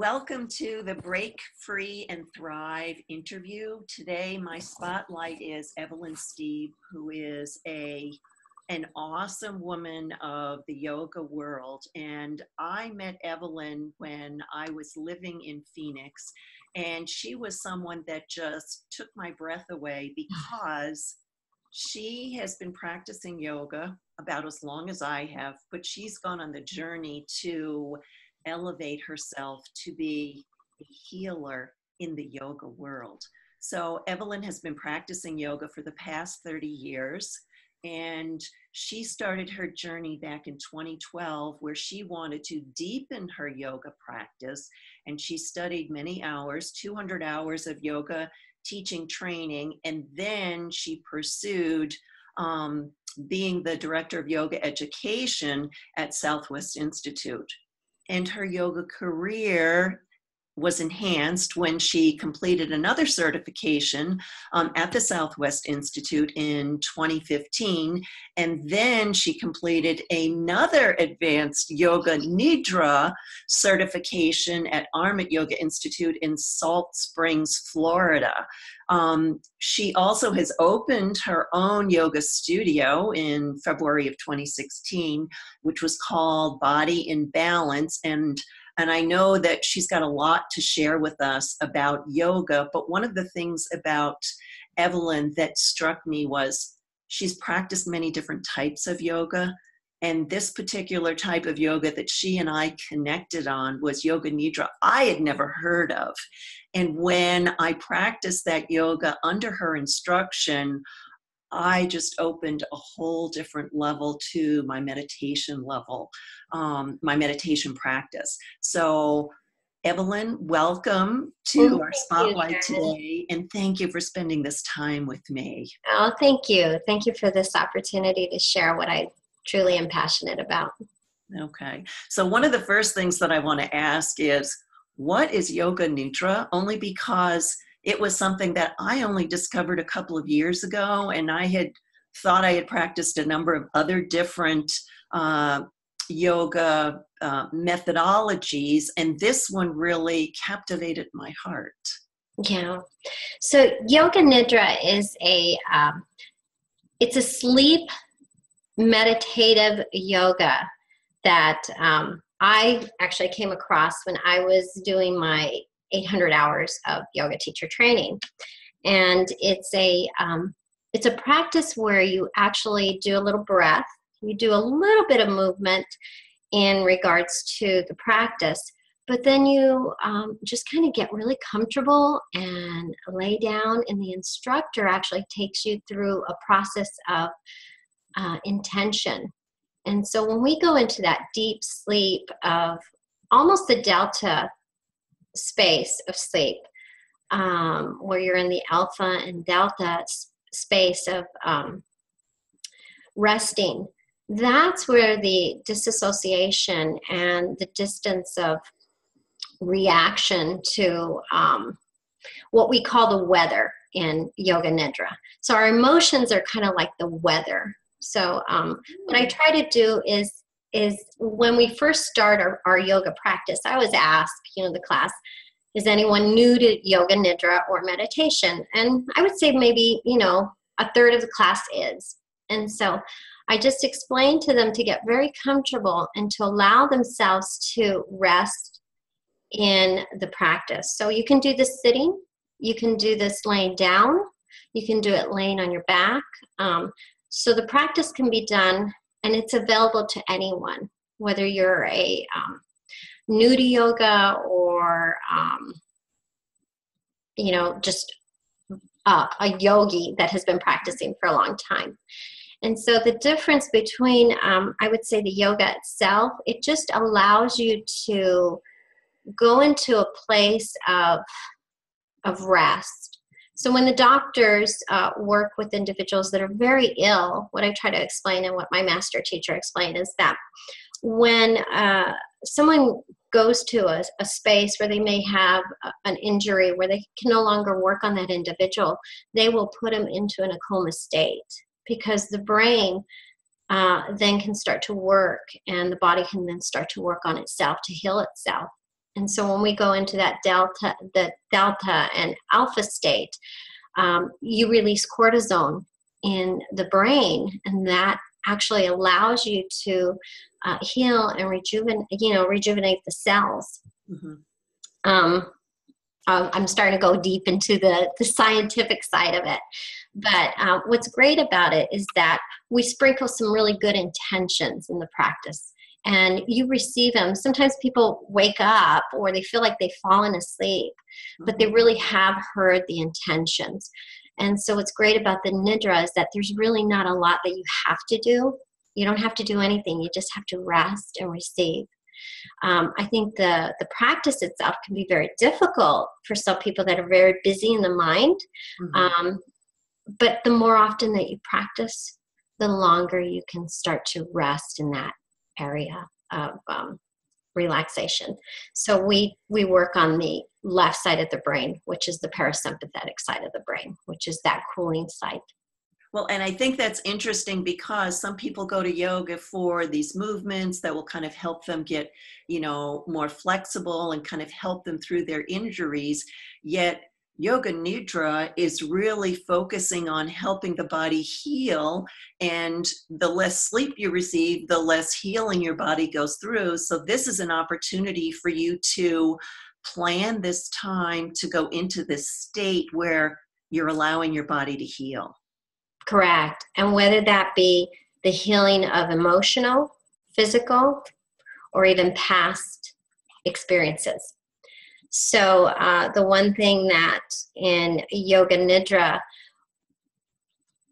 Welcome to the Break Free and Thrive interview. Today, my spotlight is Evelyn Steeb, who is an awesome woman of the yoga world. And I met Evelyn when I was living in Phoenix, and she was someone that just took my breath away because she has been practicing yoga about as long as I have, but she's gone on the journey to elevate herself to be a healer in the yoga world. So Evelyn has been practicing yoga for the past 30 years, and she started her journey back in 2012 where she wanted to deepen her yoga practice, and she studied many hours, 200 hours of yoga teaching training, and then she pursued being the director of yoga education at Southwest Institute. And her yoga career was enhanced when she completed another certification at the Southwest Institute in 2015. And then she completed another Advanced Yoga Nidra certification at Armit Yoga Institute in Salt Springs, Florida. She also has opened her own yoga studio in February of 2016, which was called Body in Balance. And I know that she's got a lot to share with us about yoga, but one of the things about Evelyn that struck me was she's practiced many different types of yoga. And this particular type of yoga that she and I connected on was Yoga Nidra. I had never heard of. And when I practiced that yoga under her instruction, I just opened a whole different level to my meditation level, my meditation practice. So Evelyn, welcome to our spotlight today, and thank you for spending this time with me. Oh, thank you. Thank you for this opportunity to share what I truly am passionate about. Okay. So one of the first things that I want to ask is, what is Yoga Nidra? Only because it was something that I only discovered a couple of years ago, and I had thought I had practiced a number of other different yoga methodologies, and this one really captivated my heart. Yeah. So Yoga Nidra is it's a sleep meditative yoga that I actually came across when I was doing my 800 hours of yoga teacher training. And it's a practice where you actually do a little breath, you do a little bit of movement in regards to the practice, but then you just kind of get really comfortable and lay down, and the instructor actually takes you through a process of intention. And so when we go into that deep sleep of almost the delta space of sleep, where you're in the alpha and delta space of resting, that's where the disassociation and the distance of reaction to what we call the weather in Yoga Nidra. So our emotions are kind of like the weather. So what I try to do is when we first start our yoga practice, I always ask, the class, is anyone new to Yoga Nidra or meditation? And I would say maybe, a third of the class is. And so I just explain to them to get very comfortable and to allow themselves to rest in the practice. So you can do this sitting, you can do this laying down, you can do it laying on your back. So the practice can be done, and it's available to anyone, whether you're a new to yoga or, just a yogi that has been practicing for a long time. And so the difference between, I would say, the yoga itself, it just allows you to go into a place of rest. So when the doctors work with individuals that are very ill, what I try to explain and what my master teacher explained is that when someone goes to a space where they may have an injury, where they can no longer work on that individual, they will put them into an coma state, because the brain then can start to work, and the body can then start to work on itself to heal itself. And so when we go into that the delta and alpha state, you release cortisone in the brain, and that actually allows you to heal and rejuvenate the cells. Mm-hmm. I'm starting to go deep into the scientific side of it. But what's great about it is that we sprinkle some really good intentions in the practice, and you receive them. Sometimes people wake up or they feel like they've fallen asleep, but they really have heard the intentions. And so what's great about the Nidra is that there's really not a lot that you have to do. You don't have to do anything. You just have to rest and receive. I think the practice itself can be very difficult for some people that are very busy in the mind. But the more often that you practice, the longer you can start to rest in that area of relaxation. So we work on the left side of the brain, which is the parasympathetic side of the brain, which is that cooling side. Well, and I think that's interesting because some people go to yoga for these movements that will kind of help them get, more flexible and kind of help them through their injuries. Yet Yoga Nidra is really focusing on helping the body heal, and the less sleep you receive, the less healing your body goes through. So this is an opportunity for you to plan this time to go into this state where you're allowing your body to heal. Correct. And whether that be the healing of emotional, physical, or even past experiences. So the one thing that in Yoga Nidra,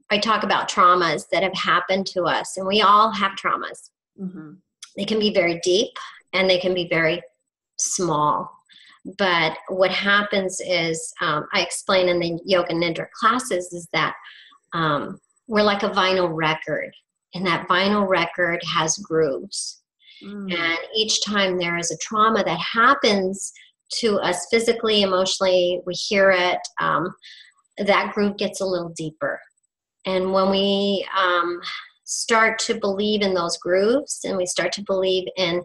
I talk about traumas that have happened to us, and we all have traumas. Mm-hmm. They can be very deep and they can be very small. But what happens is, I explain in the Yoga Nidra classes, is that we're like a vinyl record, and that vinyl record has grooves. And each time there is a trauma that happens to us physically, emotionally, we hear it, that groove gets a little deeper. And when we start to believe in those grooves and we start to believe in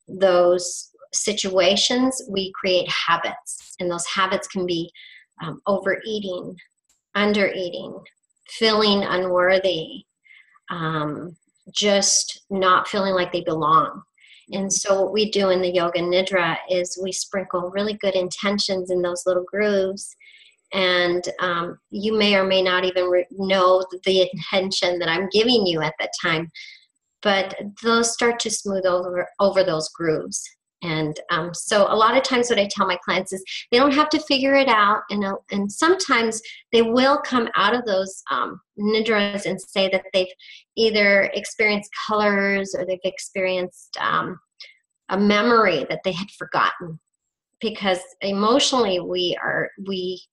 those situations, we create habits. And those habits can be overeating, undereating, feeling unworthy, just not feeling like they belong. And so what we do in the Yoga Nidra is we sprinkle really good intentions in those little grooves. And you may or may not even know the intention that I'm giving you at that time, but those start to smooth over those grooves. And so a lot of times what I tell my clients is they don't have to figure it out. And sometimes they will come out of those nidras and say that they've either experienced colors or they've experienced a memory that they had forgotten. Because emotionally we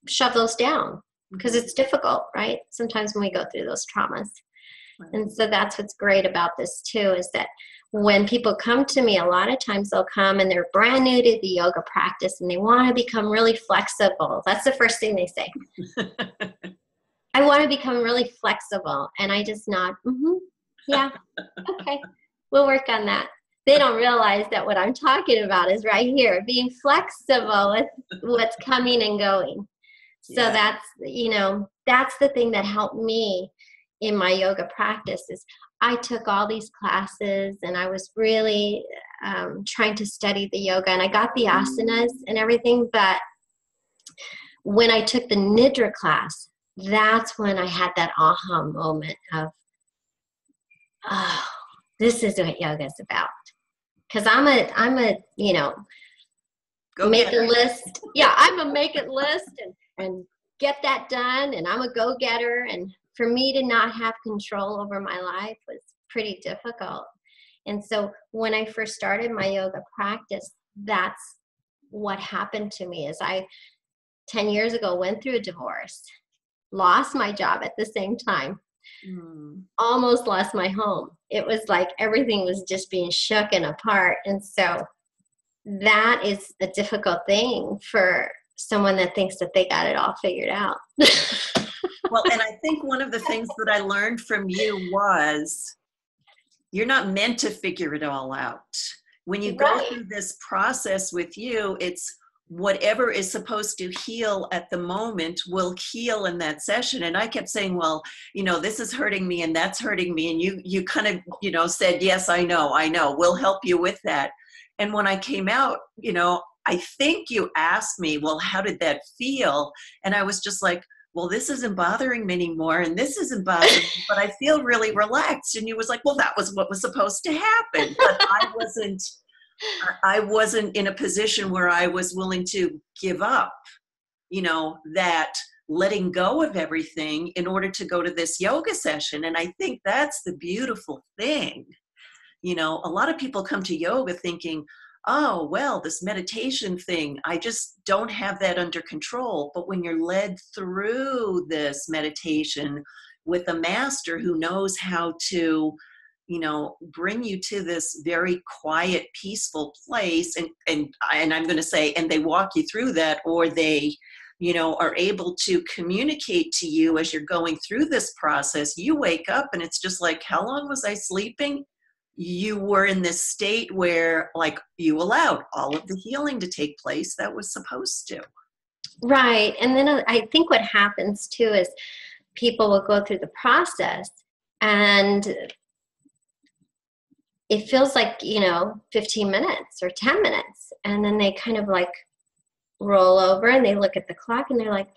shove those down because it's difficult, right? Sometimes when we go through those traumas. And so that's what's great about this too, is that when people come to me, a lot of times they'll come and they're brand new to the yoga practice and they want to become really flexible. That's the first thing they say. I want to become really flexible. And I just nod, yeah, okay, we'll work on that. They don't realize that what I'm talking about is right here, being flexible with what's coming and going. So that's the thing that helped me in my yoga practice is I took all these classes and I was really trying to study the yoga, and I got the asanas and everything. But when I took the Nidra class, that's when I had that aha moment of, oh, this is what yoga is about. Because I'm a make a list. Yeah, I'm a make it list and get that done. And I'm a go-getter. And for me to not have control over my life was pretty difficult. And so when I first started my yoga practice, that's what happened to me. Is I 10 years ago went through a divorce, lost my job at the same time. Almost lost my home. It was like everything was just being shooken apart. And so that is a difficult thing for someone that thinks that they got it all figured out. Well, and I think one of the things that I learned from you was you're not meant to figure it all out. When you go Right. through this process with you, it's whatever is supposed to heal at the moment will heal in that session. And I kept saying, well, this is hurting me and that's hurting me. And you kind of, said, yes, I know, we'll help you with that. And when I came out, I think you asked me, well, how did that feel? And I was just like, well, this isn't bothering me anymore, and this isn't bothering me, but I feel really relaxed. And you was like, well, that was what was supposed to happen. But I wasn't in a position where I was willing to give up, that letting go of everything in order to go to this yoga session. And I think that's the beautiful thing. A lot of people come to yoga thinking, oh, well, this meditation thing, I just don't have that under control. But when you're led through this meditation with a master who knows how to, bring you to this very quiet, peaceful place, and I'm going to say, and they walk you through that, or they, are able to communicate to you as you're going through this process, you wake up and it's just like, how long was I sleeping? You were in this state where, like, you allowed all of the healing to take place that was supposed to. Right. And then I think what happens too is people will go through the process and it feels like, 15 minutes or 10 minutes. And then they kind of like roll over and they look at the clock and they're like,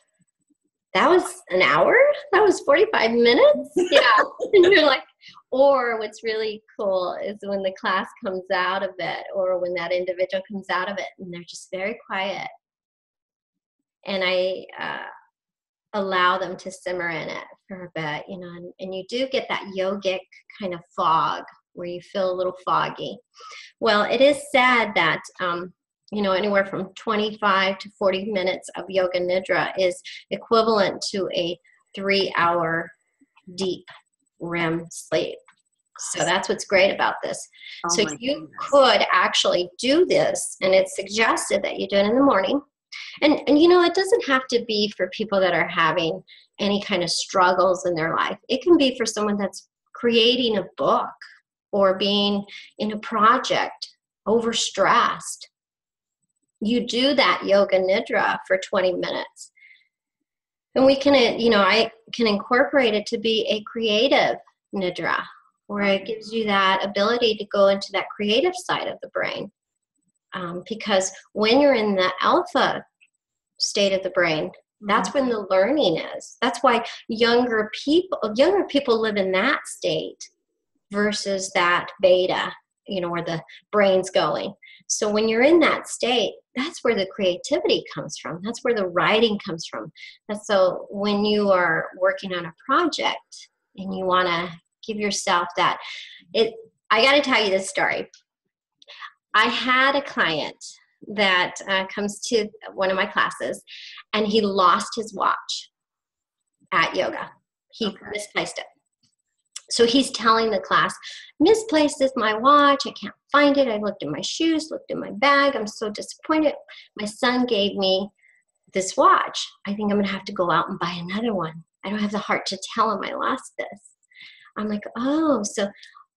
that was an hour? That was 45 minutes? Yeah. And you're like, or what's really cool is when the class comes out of it, or when that individual comes out of it and they're just very quiet. And I allow them to simmer in it for a bit, and you do get that yogic kind of fog where you feel a little foggy. Well, it is said that, anywhere from 25 to 40 minutes of yoga nidra is equivalent to a 3-hour deep REM sleep. So that's what's great about this. So you could actually do this, and it's suggested that you do it in the morning. And it doesn't have to be for people that are having any kind of struggles in their life. It can be for someone that's creating a book or being in a project, overstressed. You do that yoga nidra for 20 minutes. And we can, I can incorporate it to be a creative nidra, where it gives you that ability to go into that creative side of the brain. Because when you're in the alpha state of the brain, that's when the learning is. That's why younger people live in that state versus that beta, where the brain's going. So when you're in that state, that's where the creativity comes from. That's where the writing comes from. And so when you are working on a project and you want to give yourself that, I got to tell you this story. I had a client that comes to one of my classes, and he lost his watch at yoga. He misplaced it. So he's telling the class, misplaced is my watch. I can't find it. I looked in my shoes, looked in my bag. I'm so disappointed. My son gave me this watch. I think I'm going to have to go out and buy another one. I don't have the heart to tell him I lost this. I'm like, oh. So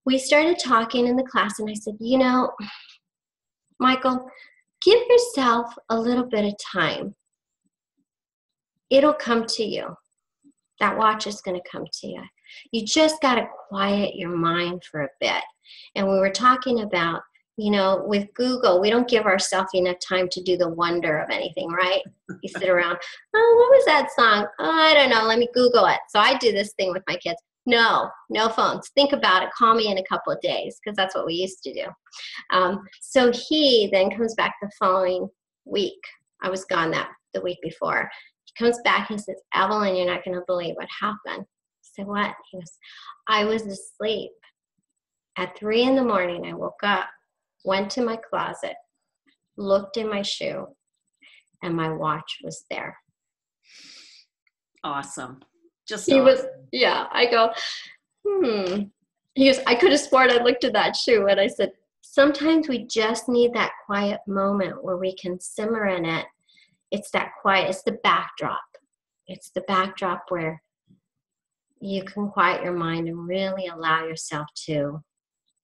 we started talking in the class, and I said, Michael, give yourself a little bit of time. It'll come to you. That watch is going to come to you. You just got to quiet your mind for a bit. And we were talking about, with Google, we don't give ourselves enough time to do the wonder of anything, right? You sit around, oh, what was that song? Oh, I don't know. Let me Google it. So I do this thing with my kids. No phones. Think about it. Call me in a couple of days, because that's what we used to do. So he then comes back the following week. I was gone the week before. He comes back and he says, Evelyn, you're not going to believe what happened. I said, what? He goes, I was asleep. At 3 a.m, I woke up, went to my closet, looked in my shoe, and my watch was there. Awesome. I go, He goes, I could have sworn I looked at that shoe. And I said, sometimes we just need that quiet moment where we can simmer in it. It's that quiet. It's the backdrop. It's the backdrop where you can quiet your mind and really allow yourself to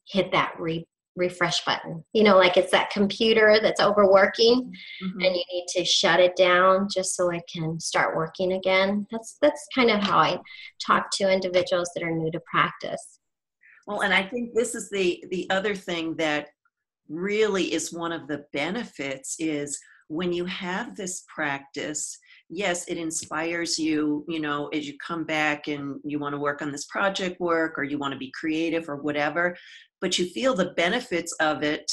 hit that refresh button. Like it's that computer that's overworking Mm-hmm. and you need to shut it down just so it can start working again. That's kind of how I talk to individuals that are new to practice. Well, and I think this is the other thing that really is one of the benefits is when you have this practice, yes, it inspires you, as you come back and you want to work on this project work or you want to be creative or whatever, but you feel the benefits of it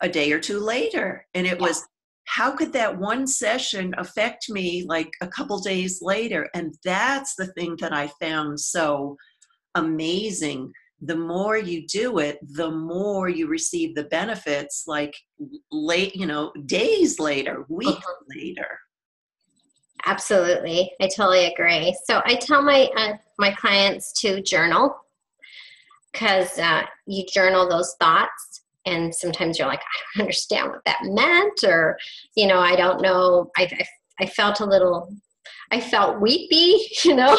a day or two later. And it was, how could that one session affect me like a couple days later? And that's the thing that I found so amazing. The more you do it, the more you receive the benefits, like days later, weeks later. Absolutely. I totally agree. So I tell my clients to journal, because you journal those thoughts, and sometimes you're like, I don't understand what that meant, or, I don't know. I felt weepy, I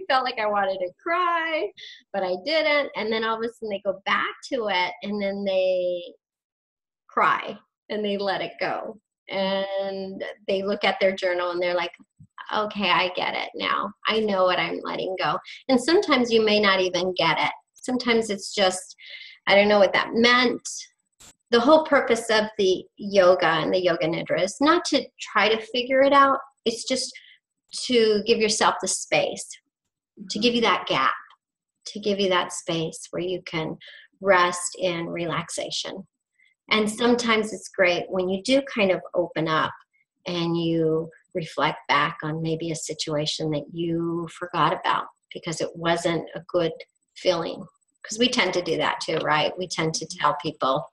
felt like I wanted to cry, but I didn't. And then all of a sudden they go back to it and then they cry and they let it go. And they look at their journal and they're like, okay, I get it now. I know what I'm letting go. And sometimes you may not even get it. Sometimes it's just, I don't know what that meant. The whole purpose of the yoga and the Yoga Nidra is not to try to figure it out. It's just to give yourself the space, to give you that gap, to give you that space where you can rest in relaxation. And sometimes it's great when you do kind of open up and you reflect back on maybe a situation that you forgot about because it wasn't a good feeling. Because we tend to do that too, right? We tend to tell people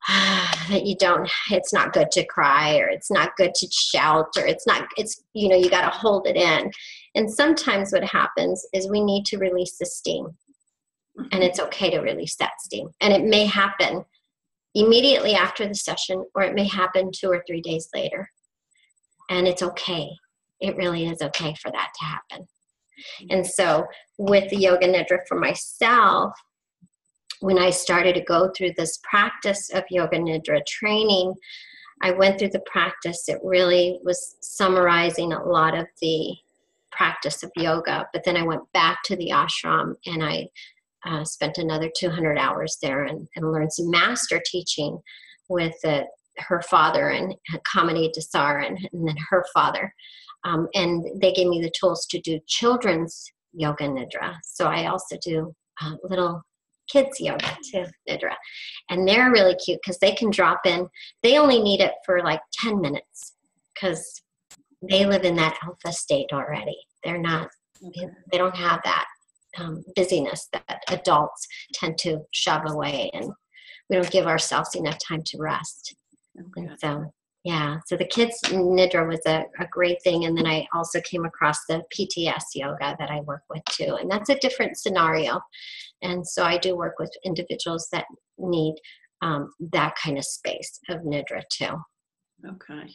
that it's not good to cry, or it's not good to shout, or you got to hold it in. And sometimes what happens is we need to release the steam, and it's okay to release that steam. And it may happen immediately after the session, or it may happen 2 or 3 days later. And it's okay. It really is okay for that to happen. And so with the Yoga Nidra for myself, when I started to go through this practice of Yoga Nidra training, I went through the practice. It really was summarizing a lot of the practice of yoga. But then I went back to the ashram and I spent another 200 hours there and learned some master teaching with her father and Kamini Desai and then her father. And they gave me the tools to do children's Yoga Nidra. So I also do little kids yoga too, Nidra. And they're really cute because they can drop in. They only need it for like 10 minutes because they live in that alpha state already. They don't have that busyness that adults tend to shove away, and we don't give ourselves enough time to rest. Okay. And so the kids Nidra was a great thing. And then I also came across the PTS yoga that I work with too. And that's a different scenario. And so I do work with individuals that need that kind of space of Nidra too. Okay.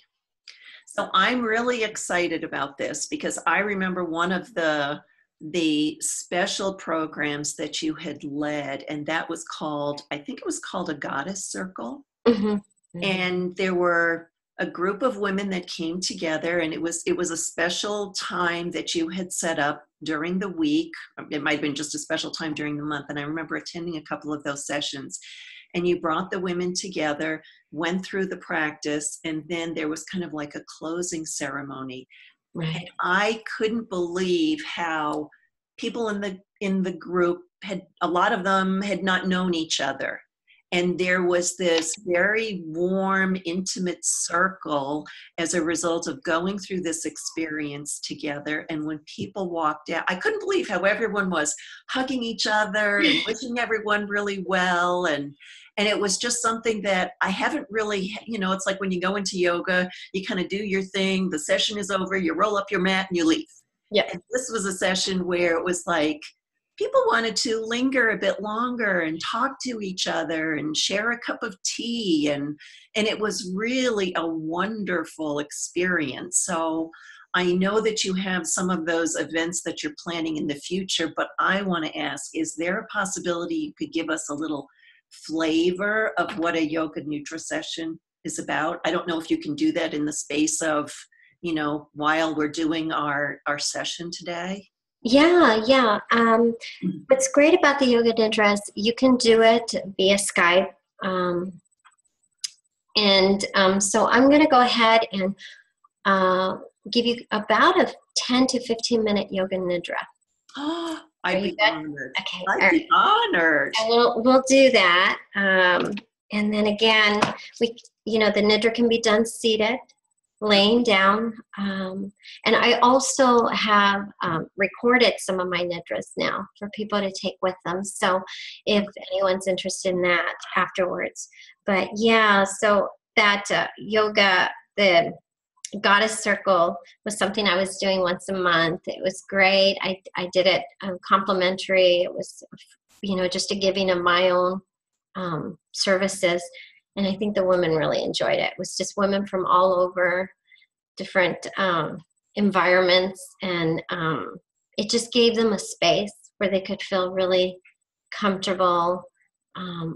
So I'm really excited about this because I remember one of the special programs that you had led, and that was called, I think it was called a Goddess Circle. Mm-hmm. Mm-hmm. And there were a group of women that came together, and it was a special time that you had set up during the week. It might have been just a special time during the month. And I remember attending a couple of those sessions, and you brought the women together, went through the practice, and then there was kind of like a closing ceremony. Right. And I couldn't believe how people in the group a lot of them had not known each other. And there was this very warm, intimate circle as a result of going through this experience together. And when people walked out, I couldn't believe how everyone was hugging each other and wishing everyone really well. And it was just something that I haven't really, it's like when you go into yoga, you kind of do your thing, the session is over, you roll up your mat and you leave. Yeah. And this was a session where it was like, people wanted to linger a bit longer and talk to each other and share a cup of tea. And it was really a wonderful experience. So I know that you have some of those events that you're planning in the future, but I want to ask, is there a possibility you could give us a little flavor of what a yoga nidra session is about? I don't know if you can do that in the space of, you know, while we're doing our session today. Yeah. What's great about the Yoga Nidra is you can do it via Skype. So I'm going to go ahead and give you about a 10 to 15 minute Yoga Nidra. I'd be honored. Okay. I'd be honored. And we'll do that. And then again, the Nidra can be done seated, laying down. And I also have recorded some of my Nidras now for people to take with them. So if anyone's interested in that afterwards. But yeah, so that yoga, the Goddess Circle was something I was doing once a month. It was great. I did it complimentary. It was, just a giving of my own services. And I think the women really enjoyed it. It was just women from all over different environments. And it just gave them a space where they could feel really comfortable.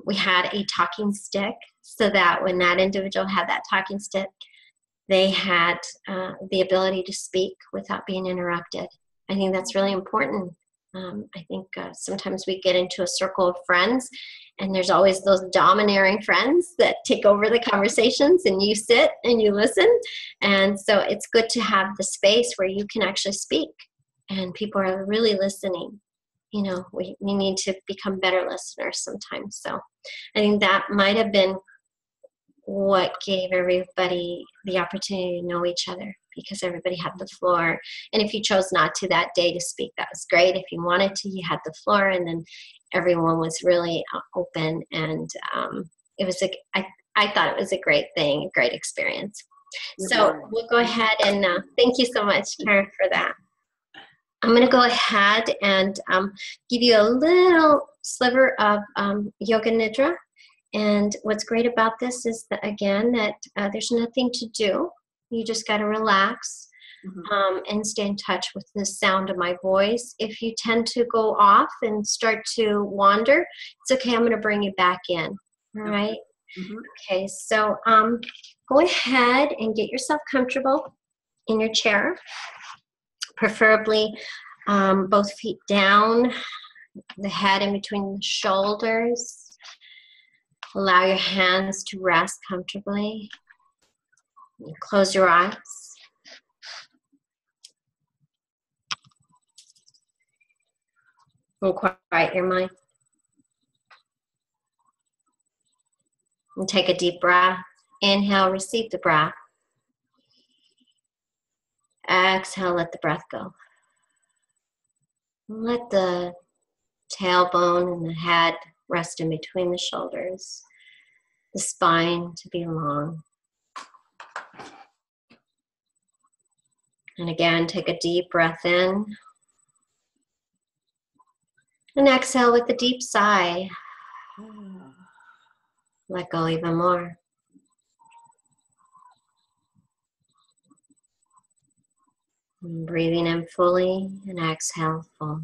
We had a talking stick so that when that individual had that talking stick, they had the ability to speak without being interrupted. I think that's really important. I think sometimes we get into a circle of friends, and there's always those domineering friends that take over the conversations, and you sit and you listen. And so it's good to have the space where you can actually speak, and people are really listening. We need to become better listeners sometimes. So I think that might have been what gave everybody the opportunity to know each other, because everybody had the floor. And if you chose not to that day to speak, that was great. If you wanted to, you had the floor, and then everyone was really open. And it was I thought it was a great thing, a great experience. So we'll go ahead and thank you so much, Karen, for that. I'm going to go ahead and give you a little sliver of Yoga Nidra. And what's great about this is that, again, that there's nothing to do. You just got to relax and stay in touch with the sound of my voice. If you tend to go off and start to wander, it's okay. I'm going to bring you back in. All right? Okay, so go ahead and get yourself comfortable in your chair, preferably both feet down, the head in between the shoulders. Allow your hands to rest comfortably. Close your eyes. And quiet your mind. And take a deep breath. Inhale, receive the breath. Exhale, let the breath go. Let the tailbone and the head rest in between the shoulders. The spine to be long. And again, take a deep breath in. And exhale with a deep sigh. Let go even more. And breathing in fully and exhale full.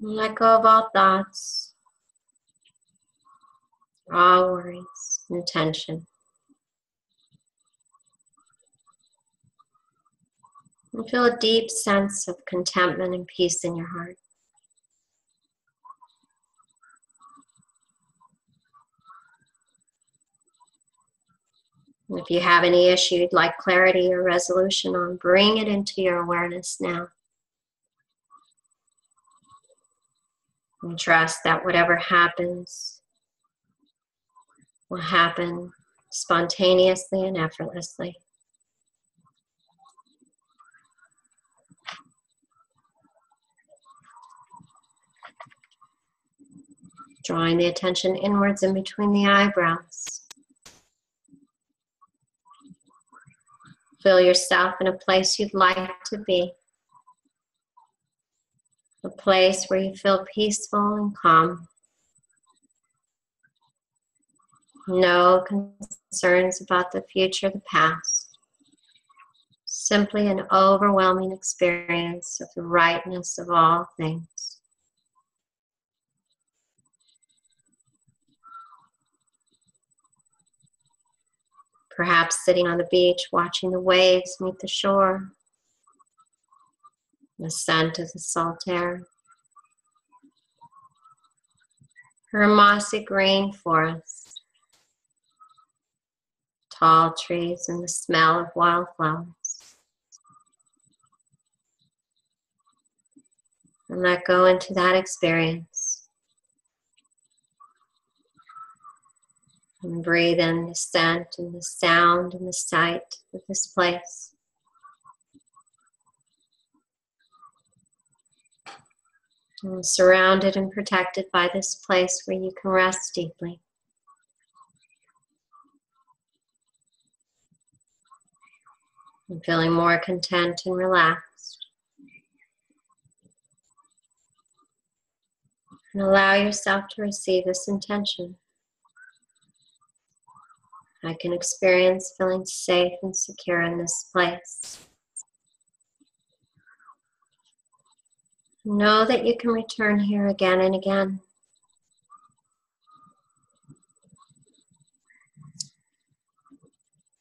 Let go of all thoughts, all worries and tension. And feel a deep sense of contentment and peace in your heart. And if you have any issue you'd like clarity or resolution on, bring it into your awareness now. And trust that whatever happens will happen spontaneously and effortlessly. Drawing the attention inwards in between the eyebrows. Feel yourself in a place you'd like to be. A place where you feel peaceful and calm. No concerns about the future, the past. Simply an overwhelming experience of the rightness of all things. Perhaps sitting on the beach, watching the waves meet the shore, the scent of the salt air, or a mossy green forest, tall trees, and the smell of wildflowers. And let go into that experience. And breathe in the scent and the sound and the sight of this place. And surrounded and protected by this place where you can rest deeply. And feeling more content and relaxed. And allow yourself to receive this intention. I can experience feeling safe and secure in this place. Know that you can return here again and again.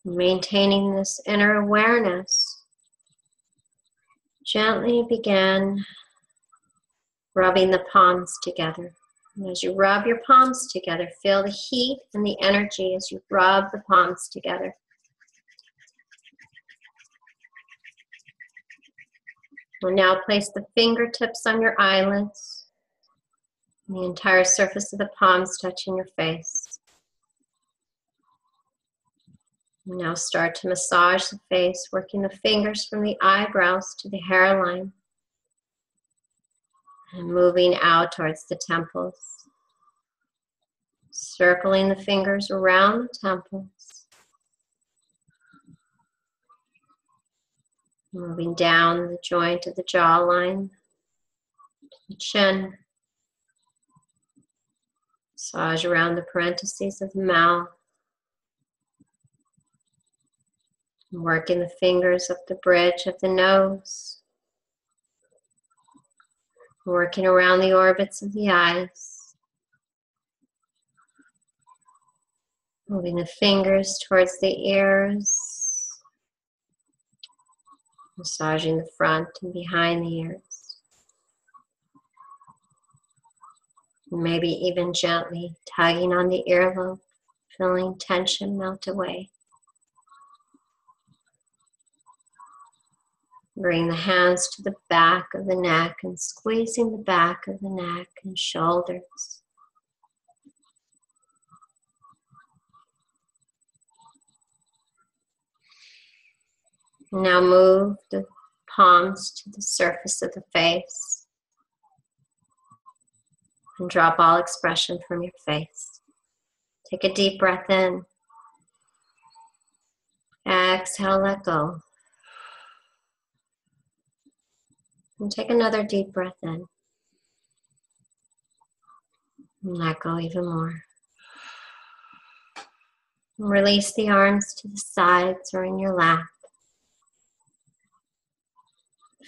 Maintaining this inner awareness, gently begin rubbing the palms together. And as you rub your palms together, feel the heat and the energy as you rub the palms together. We'll now place the fingertips on your eyelids, and the entire surface of the palms touching your face. And now start to massage the face, working the fingers from the eyebrows to the hairline, and moving out towards the temples. Circling the fingers around the temples. Moving down the joint of the jawline to the chin. Massage around the parentheses of the mouth. Working the fingers up the bridge of the nose. Working around the orbits of the eyes. Moving the fingers towards the ears. Massaging the front and behind the ears. Maybe even gently tugging on the earlobe, feeling tension melt away. Bring the hands to the back of the neck and squeezing the back of the neck and shoulders. Now move the palms to the surface of the face and drop all expression from your face. Take a deep breath in. Exhale, let go. And take another deep breath in. And let go even more. And release the arms to the sides or in your lap.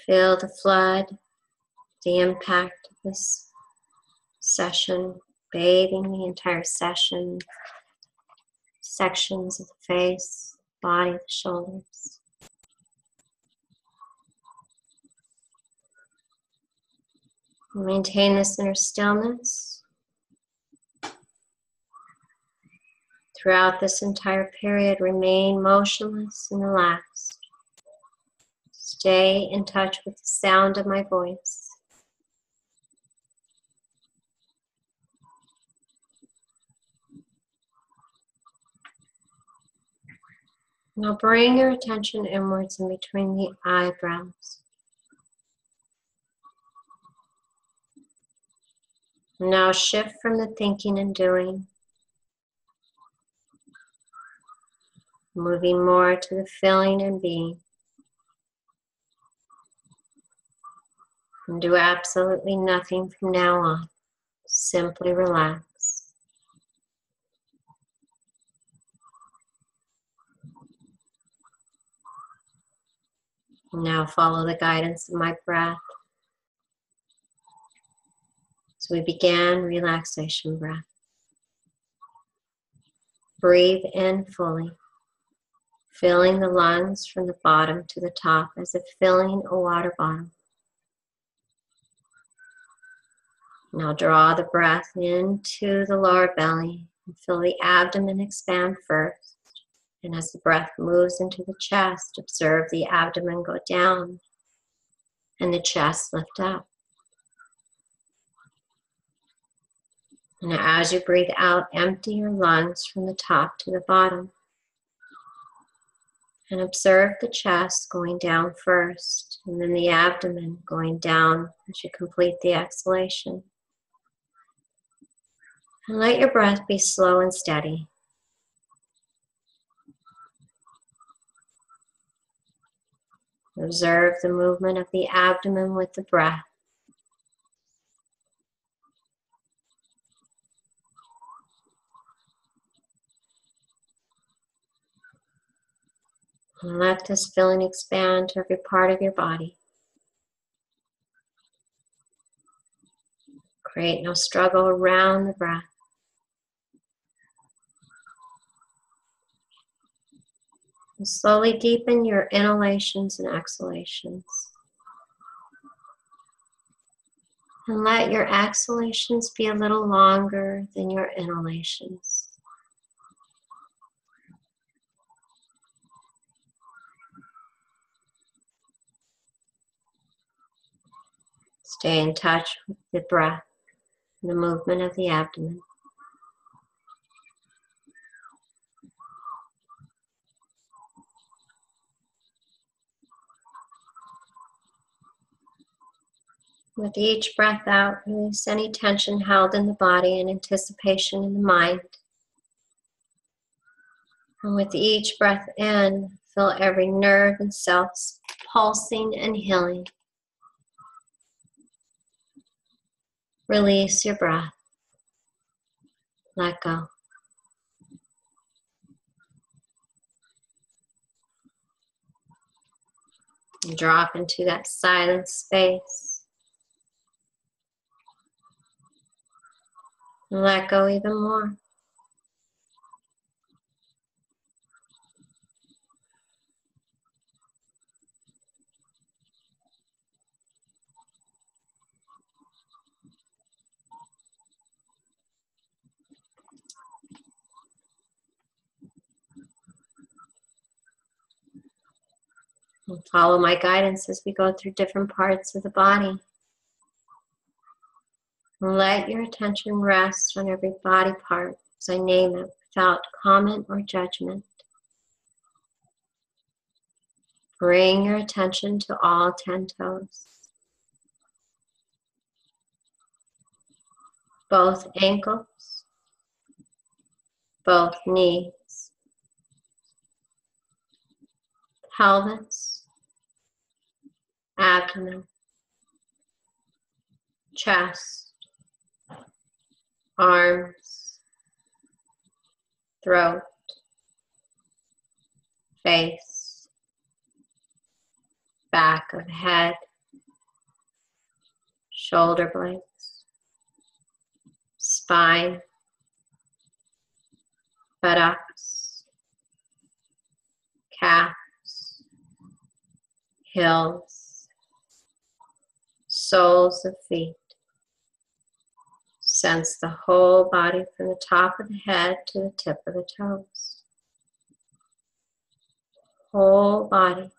Feel the flood, the impact of this session, bathing the entire session, sections of the face, body, the shoulders. Maintain this inner stillness throughout this entire period. Remain motionless and relaxed. Stay in touch with the sound of my voice. Now bring your attention inwards in between the eyebrows. Now shift from the thinking and doing, moving more to the feeling and being. And do absolutely nothing from now on. Simply relax. Now follow the guidance of my breath. As we begin, relaxation breath. Breathe in fully. Filling the lungs from the bottom to the top as if filling a water bottle. Now draw the breath into the lower belly and feel the abdomen expand first. And as the breath moves into the chest, observe the abdomen go down and the chest lift up. And as you breathe out, empty your lungs from the top to the bottom. And observe the chest going down first, and then the abdomen going down as you complete the exhalation. And let your breath be slow and steady. Observe the movement of the abdomen with the breath. And let this feeling expand to every part of your body. Create no struggle around the breath. And slowly deepen your inhalations and exhalations. And let your exhalations be a little longer than your inhalations. Stay in touch with the breath and the movement of the abdomen. With each breath out, release any tension held in the body and anticipation in the mind. And with each breath in, feel every nerve and cell pulsing and healing. Release your breath. Let go. And drop into that silent space. And let go even more. And follow my guidance as we go through different parts of the body. And let your attention rest on every body part as I name it without comment or judgment. Bring your attention to all 10 toes. Both ankles, both knees, pelvis, abdomen, chest, arms, throat, face, back of head, shoulder blades, spine, buttocks, calves, heels, soles of feet. Sense the whole body from the top of the head to the tip of the toes. Whole body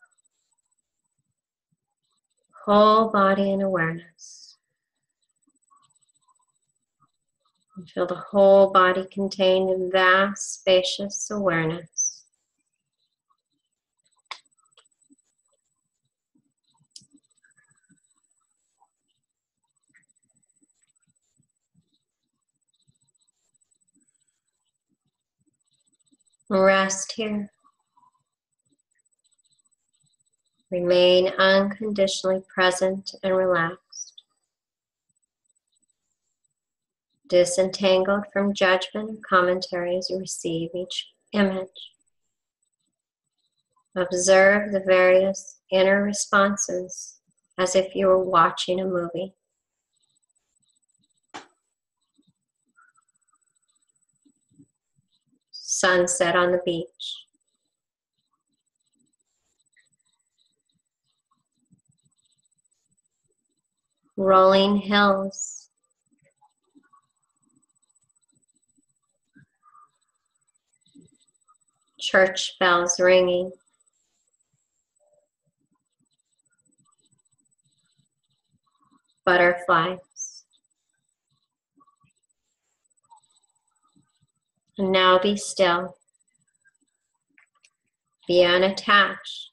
in awareness. And feel the whole body contained in vast, spacious awareness. Rest here. Remain unconditionally present and relaxed. Disentangled from judgment and commentary as you receive each image. Observe the various inner responses as if you were watching a movie. Sunset on the beach. rolling hills, church bells ringing, butterflies. And now be still. Be unattached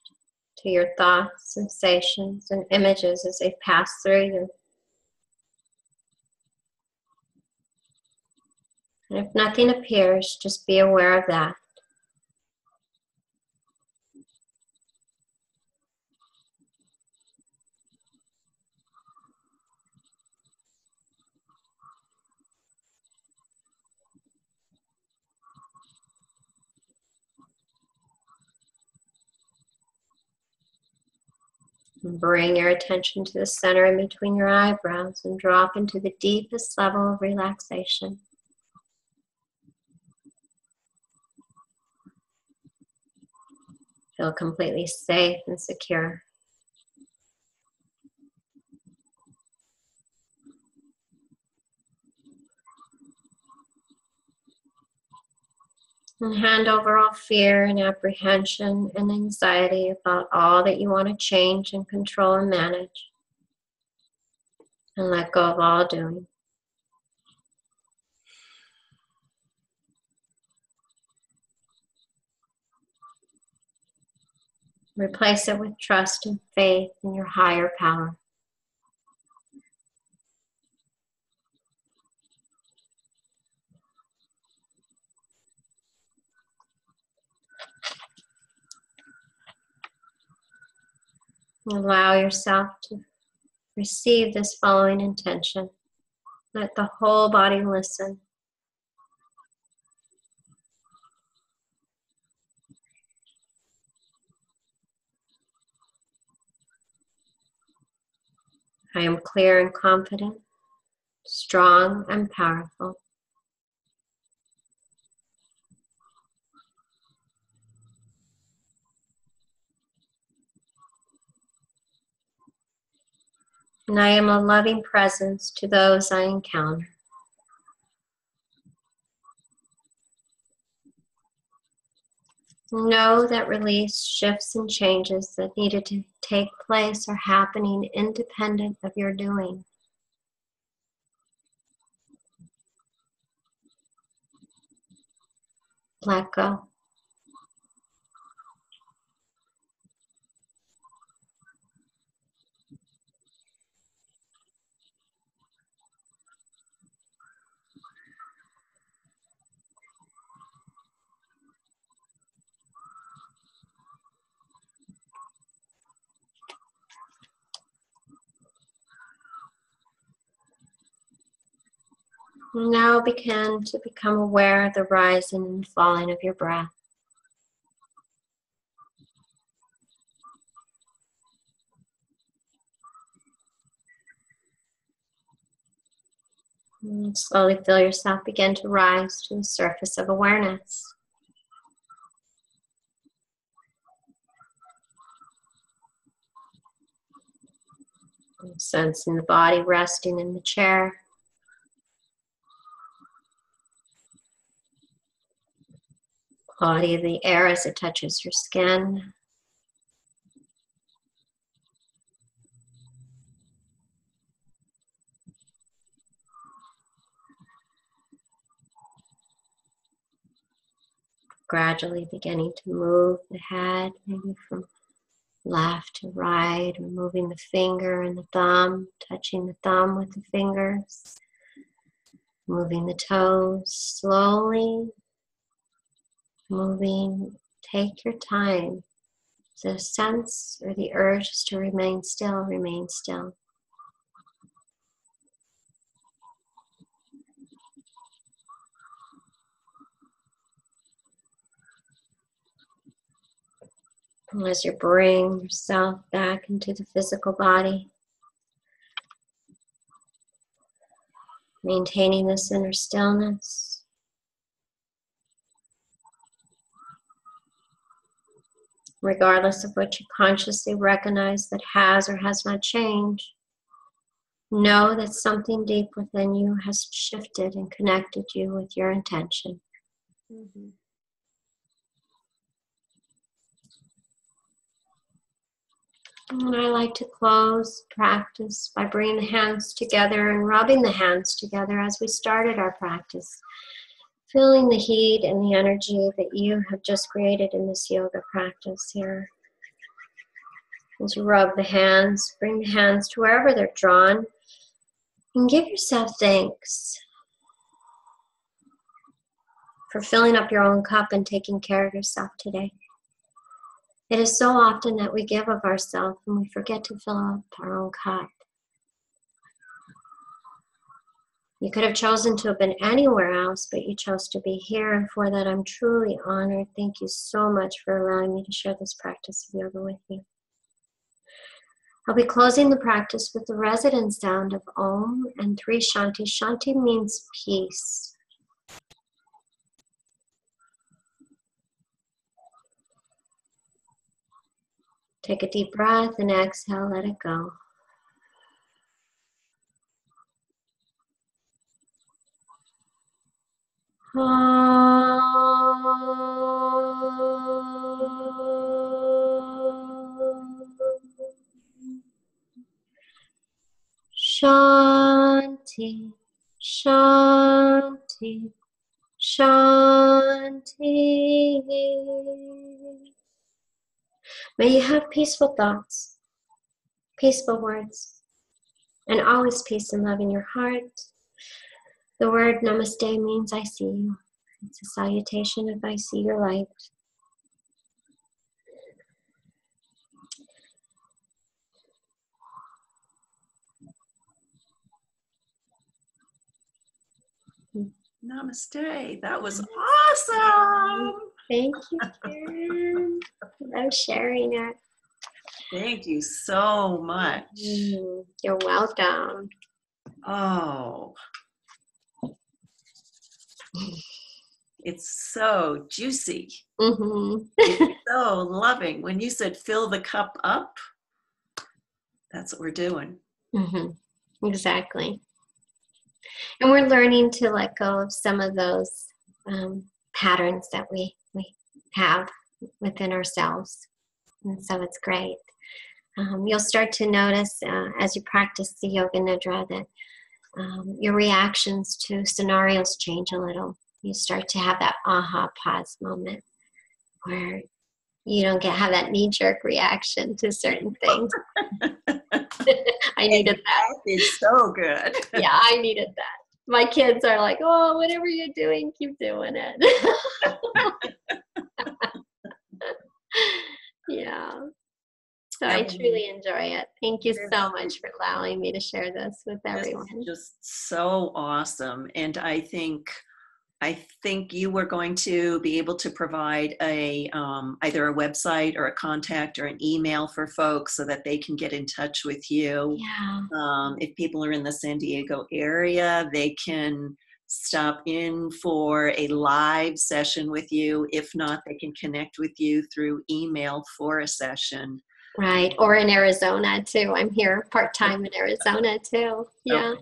to your thoughts, sensations, and images as they pass through you. And if nothing appears, just be aware of that. Bring your attention to the center in between your eyebrows and drop into the deepest level of relaxation. Feel completely safe and secure. And hand over all fear and apprehension and anxiety about all that you want to change and control and manage. And let go of all doing. Replace it with trust and faith in your higher power. Allow yourself to receive this following intention. Let the whole body listen. I am clear and confident, strong and powerful. And I am a loving presence to those I encounter. Know that release, shifts, and changes that needed to take place are happening independent of your doing. Let go. Now begin to become aware of the rising and falling of your breath. And slowly feel yourself begin to rise to the surface of awareness. And sensing the body resting in the chair. Quality of the air as it touches your skin. Gradually beginning to move the head, maybe from left to right, or moving the finger and the thumb, touching the thumb with the fingers, moving the toes slowly, moving. Take your time. The sense or the urge is to remain still, remain still. And as you bring yourself back into the physical body, maintaining this inner stillness, regardless of what you consciously recognize that has or has not changed, Know that something deep within you has shifted and connected you with your intention. Mm-hmm. And I like to close practice by bringing the hands together and rubbing the hands together as we started our practice. Feeling the heat and the energy that you have just created in this yoga practice here. As you rub the hands, bring the hands to wherever they're drawn, and give yourself thanks for filling up your own cup and taking care of yourself today. It is so often that we give of ourselves and we forget to fill up our own cup. You could have chosen to have been anywhere else, but you chose to be here, and for that I'm truly honored. Thank you so much for allowing me to share this practice of yoga with you. I'll be closing the practice with the resonant sound of Om and 3 Shanti. Shanti means peace. Take a deep breath and exhale, let it go. Shanti, Shanti, Shanti. May you have peaceful thoughts, peaceful words, and always peace and love in your heart. The word namaste means I see you. It's a salutation if I see your light. Namaste. That was awesome. Thank you, Karen. I love sharing it. Thank you so much. You're welcome. Oh, it's so juicy. Mm-hmm. It's so loving. When you said fill the cup up, that's what we're doing. Mm-hmm. Exactly. And we're learning to let go of some of those patterns that we have within ourselves. And so it's great. You'll start to notice as you practice the Yoga Nidra that your reactions to scenarios change a little. You start to have that aha pause moment where you don't have that knee-jerk reaction to certain things. I needed that. It's so good. Yeah, I needed that. My kids are like, oh, whatever you're doing, keep doing it. Yeah. So I truly enjoy it. Thank you so much for allowing me to share this with everyone. Just so awesome. And I think you were going to be able to provide either a website or a contact or an email for folks so that they can get in touch with you. Yeah. If people are in the San Diego area, they can stop in for a live session with you. If not, they can connect with you through email for a session. Right. Or in Arizona too. I'm here part-time in Arizona too. Yeah.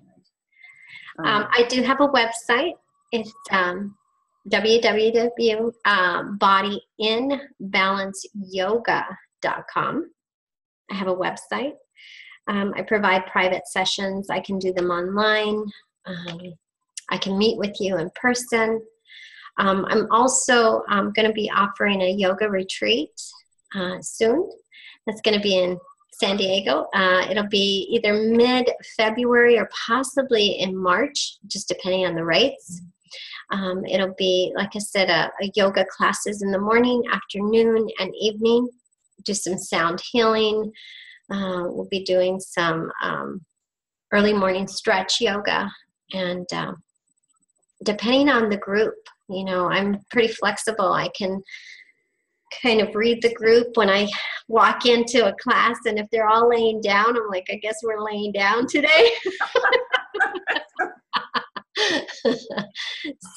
Okay. I do have a website. It's www.bodyinbalanceyoga.com. I have a website. I provide private sessions. I can do them online. I can meet with you in person. I'm also going to be offering a yoga retreat soon. That's going to be in San Diego. It'll be either mid-February or possibly in March, just depending on the rates. It'll be, like I said, a yoga classes in the morning, afternoon, and evening. Do some sound healing. We'll be doing some early morning stretch yoga. And depending on the group, I'm pretty flexible. I can kind of read the group when I walk into a class, and if they're all laying down, I'm like, I guess we're laying down today.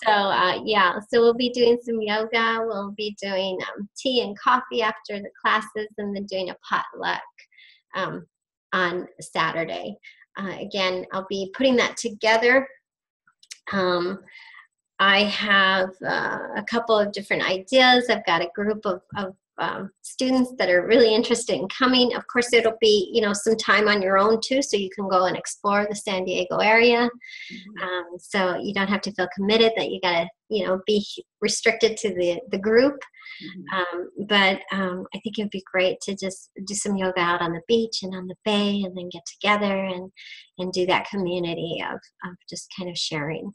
So we'll be doing some yoga. We'll be doing tea and coffee after the classes, and then doing a potluck on Saturday. Again, I'll be putting that together. I have a couple of different ideas. I've got a group of students that are really interested in coming. Of course, it'll be, some time on your own too, so you can go and explore the San Diego area. Mm-hmm. So you don't have to feel committed that you gotta, be restricted to the group. Mm-hmm. But I think it would be great to just do some yoga out on the beach and on the bay, and then get together and do that community of just kind of sharing.